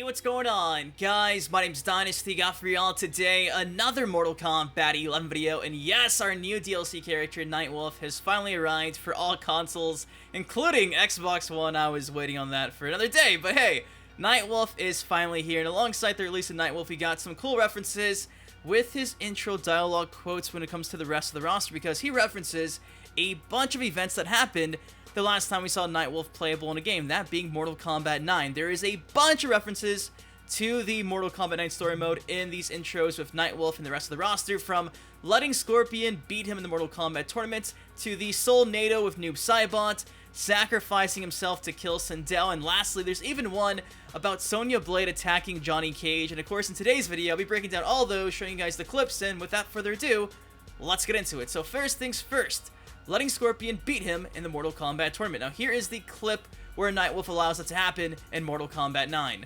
What's going on? Guys, my name's Dynasty. Got for y'all today another Mortal Kombat 11 video, and yes, our new DLC character, Nightwolf, has finally arrived for all consoles, including Xbox One. I was waiting on that for another day, but hey, Nightwolf is finally here, and alongside the release of Nightwolf, we got some cool references with his intro dialogue quotes when it comes to the rest of the roster, because he references a bunch of events that happened the last time we saw Nightwolf playable in a game, that being Mortal Kombat 9. There is a bunch of references to the Mortal Kombat 9 story mode in these intros with Nightwolf and the rest of the roster, from letting Scorpion beat him in the Mortal Kombat tournament, to the Soulnado with Noob Saibot, sacrificing himself to kill Sindel, and lastly, there's even one about Sonya Blade attacking Johnny Cage. And of course, in today's video, I'll be breaking down all those, showing you guys the clips, and without further ado, let's get into it. So first things first, letting Scorpion beat him in the Mortal Kombat tournament. Now here is the clip where Nightwolf allows it to happen in Mortal Kombat 9.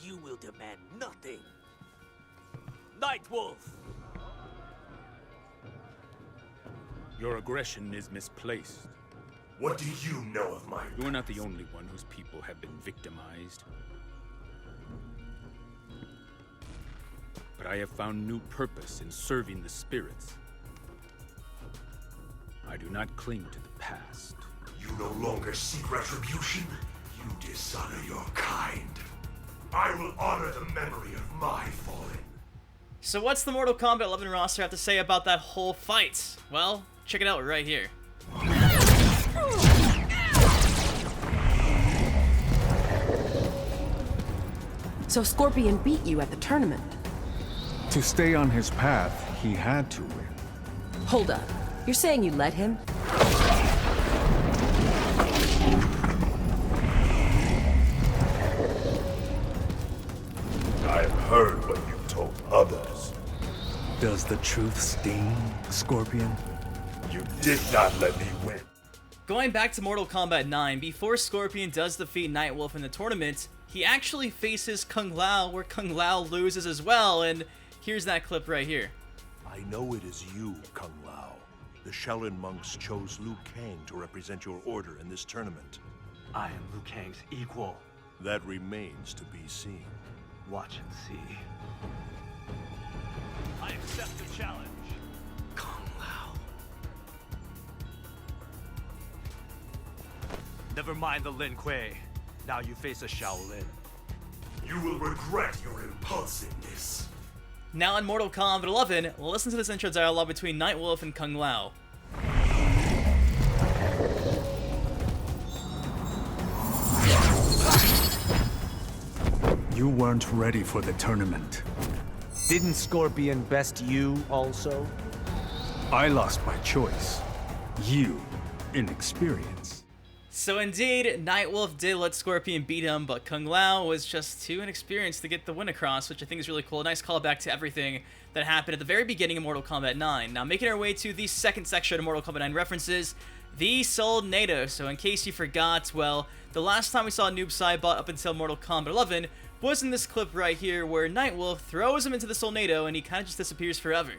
You will demand nothing. Nightwolf! Your aggression is misplaced. What do you know of my... You're not the only one whose people have been victimized. But I have found new purpose in serving the spirits. I do not cling to the past. You no longer seek retribution. You dishonor your kind. I will honor the memory of my fallen. So what's the Mortal Kombat 11 roster have to say about that whole fight? Well, check it out right here. So Scorpion beat you at the tournament? To stay on his path, he had to win. Hold up. You're saying you let him? I've heard what you told others. Does the truth sting, Scorpion? You did not let me win. Going back to Mortal Kombat 9, before Scorpion does defeat Nightwolf in the tournament, he actually faces Kung Lao, where Kung Lao loses as well, and here's that clip right here. I know it is you, Kung Lao. The Shaolin monks chose Liu Kang to represent your order in this tournament. I am Liu Kang's equal. That remains to be seen. Watch and see. I accept the challenge. Kung Lao. Never mind the Lin Kuei. Now you face a Shaolin. You will regret your impulsiveness. Now in Mortal Kombat 11, listen to this intro dialogue between Nightwolf and Kung Lao. You weren't ready for the tournament. Didn't Scorpion best you also? I lost my choice. You, inexperience. So indeed, Nightwolf did let Scorpion beat him, but Kung Lao was just too inexperienced to get the win across, which I think is really cool. A nice callback to everything that happened at the very beginning of Mortal Kombat 9. Now, making our way to the second section of Mortal Kombat 9 references, the Soulnado. So in case you forgot, well, the last time we saw Noob Saibot up until Mortal Kombat 11 was in this clip right here, where Nightwolf throws him into the Soulnado and he kind of just disappears forever.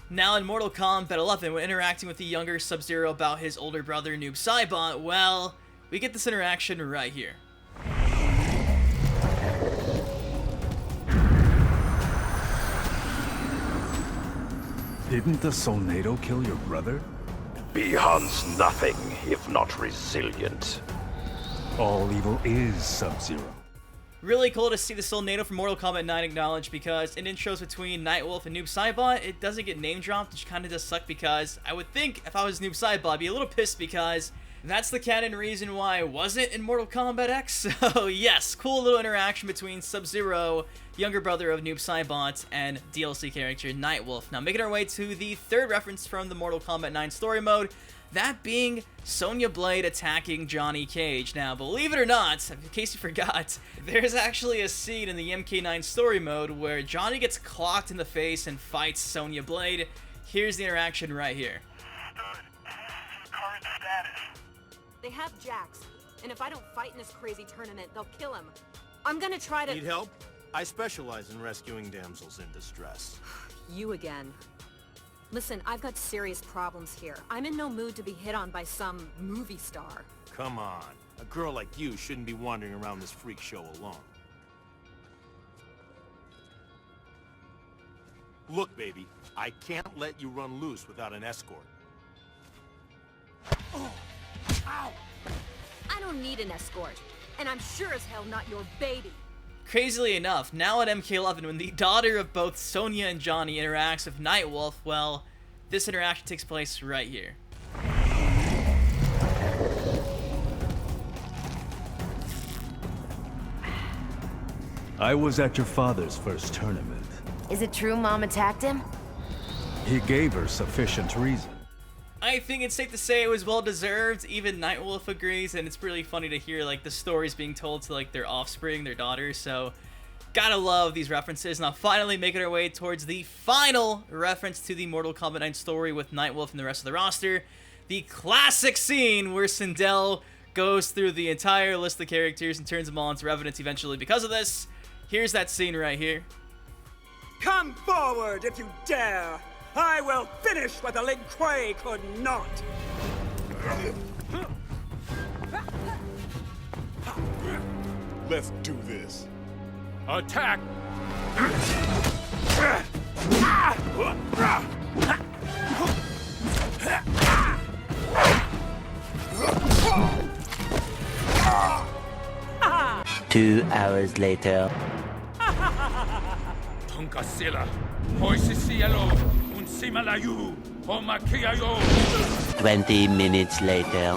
Now in Mortal Kombat 11, when interacting with the younger Sub-Zero about his older brother Noob Saibot, well, we get this interaction right here. Didn't the Soulnado kill your brother? Beyond's nothing if not resilient. All evil is Sub-Zero. Really cool to see the Soulnado from Mortal Kombat 9 acknowledged, because in intros between Nightwolf and Noob Saibot, it doesn't get name dropped, which kind of does suck, because I would think if I was Noob Saibot, I'd be a little pissed, because that's the canon reason why I wasn't in Mortal Kombat X. So yes, cool little interaction between Sub-Zero, younger brother of Noob Saibot, and DLC character Nightwolf. Now making our way to the third reference from the Mortal Kombat 9 story mode, that being Sonya Blade attacking Johnny Cage. Now, believe it or not, in case you forgot, there's actually a scene in the MK9 story mode where Johnny gets clocked in the face and fights Sonya Blade. Here's the interaction right here. Current status. They have Jax, and if I don't fight in this crazy tournament, they'll kill him. I'm gonna try to— Need help? I specialize in rescuing damsels in distress. You again. Listen, I've got serious problems here. I'm in no mood to be hit on by some movie star. Come on. A girl like you shouldn't be wandering around this freak show alone. Look, baby, I can't let you run loose without an escort. Oh. Ow! I don't need an escort, and I'm sure as hell not your baby. Crazily enough, now at MK11, when the daughter of both Sonya and Johnny interacts with Nightwolf, well, this interaction takes place right here. I was at your father's first tournament. Is it true Mom attacked him? He gave her sufficient reason. I think it's safe to say it was well deserved. Even Nightwolf agrees, and it's really funny to hear like the stories being told to like their offspring, their daughters. So gotta love these references. Now finally making our way towards the final reference to the Mortal Kombat 9 story with Nightwolf and the rest of the roster. The classic scene where Sindel goes through the entire list of characters and turns them all into Revenants eventually because of this. Here's that scene right here. Come forward if you dare! I will finish what the Lin Kuei could not! Let's do this. Attack! Two hours later. Tonkasila, Hoisisialo, Unsimalayu, Homakiayo. 20 minutes later.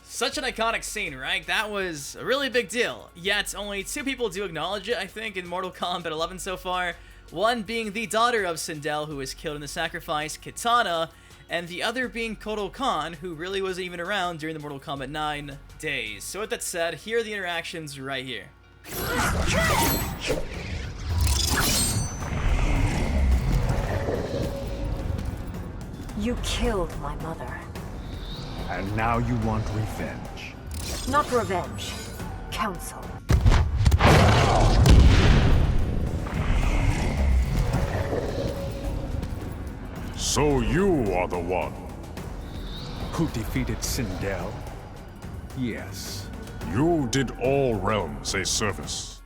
Such an iconic scene, right? That was a really big deal. Yet, only 2 people do acknowledge it, I think, in Mortal Kombat 11 so far. One being the daughter of Sindel, who was killed in the sacrifice, Kitana, and the other being Kotal Khan, who really wasn't even around during the Mortal Kombat 9 days. So with that said, here are the interactions right here. You killed my mother. And now you want revenge. Not revenge. Counsel. So you are the one who defeated Sindel? Yes. You did all realms a service.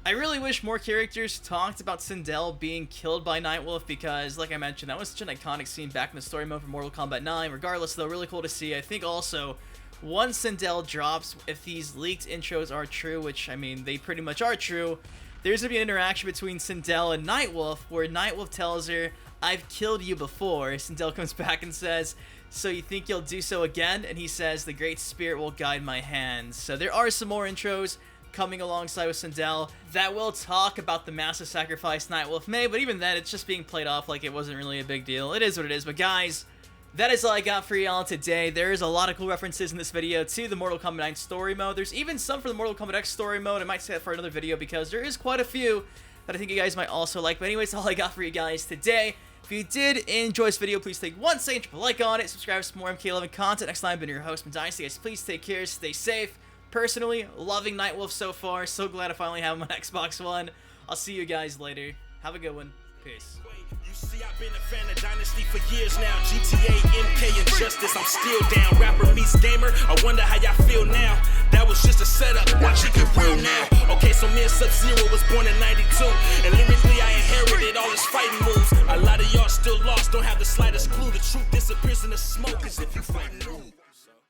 I really wish more characters talked about Sindel being killed by Nightwolf because, like I mentioned, that was such an iconic scene back in the story mode for Mortal Kombat 9. Regardless, though, really cool to see. I think also, once Sindel drops, if these leaked intros are true, which, I mean, they pretty much are true, there's going to be an interaction between Sindel and Nightwolf where Nightwolf tells her, "I've killed you before." Sindel comes back and says, "So you think you'll do so again?" And he says, "The Great Spirit will guide my hands." So there are some more intros coming alongside with Sindel that will talk about the massive sacrifice Nightwolf made, but even then, it's just being played off like it wasn't really a big deal. It is what it is, but guys, that is all I got for y'all today. There's a lot of cool references in this video to the Mortal Kombat 9 story mode. There's even some for the Mortal Kombat X story mode. I might say that for another video because there is quite a few that I think you guys might also like. But anyways, all I got for you guys today. If you did enjoy this video, please take one second to put a like on it, subscribe for some more MK11 content. Next time, I've been your host, Dynasty. Guys, please take care, stay safe. Personally, loving Nightwolf so far. So glad I finally have him on Xbox One. I'll see you guys later. Have a good one. Peace. You see, I've been a fan of Dynasty for years now. GTA, MK, and Justice, I'm still down. Rapper meets gamer, I wonder how y'all feel now. That was just a setup, watch it get real now. Okay, so me and Sub-Zero was born in 92, and lyrically I inherited all his fighting moves. A lot of y'all still lost, don't have the slightest clue. The truth disappears in the smoke, 'cause if you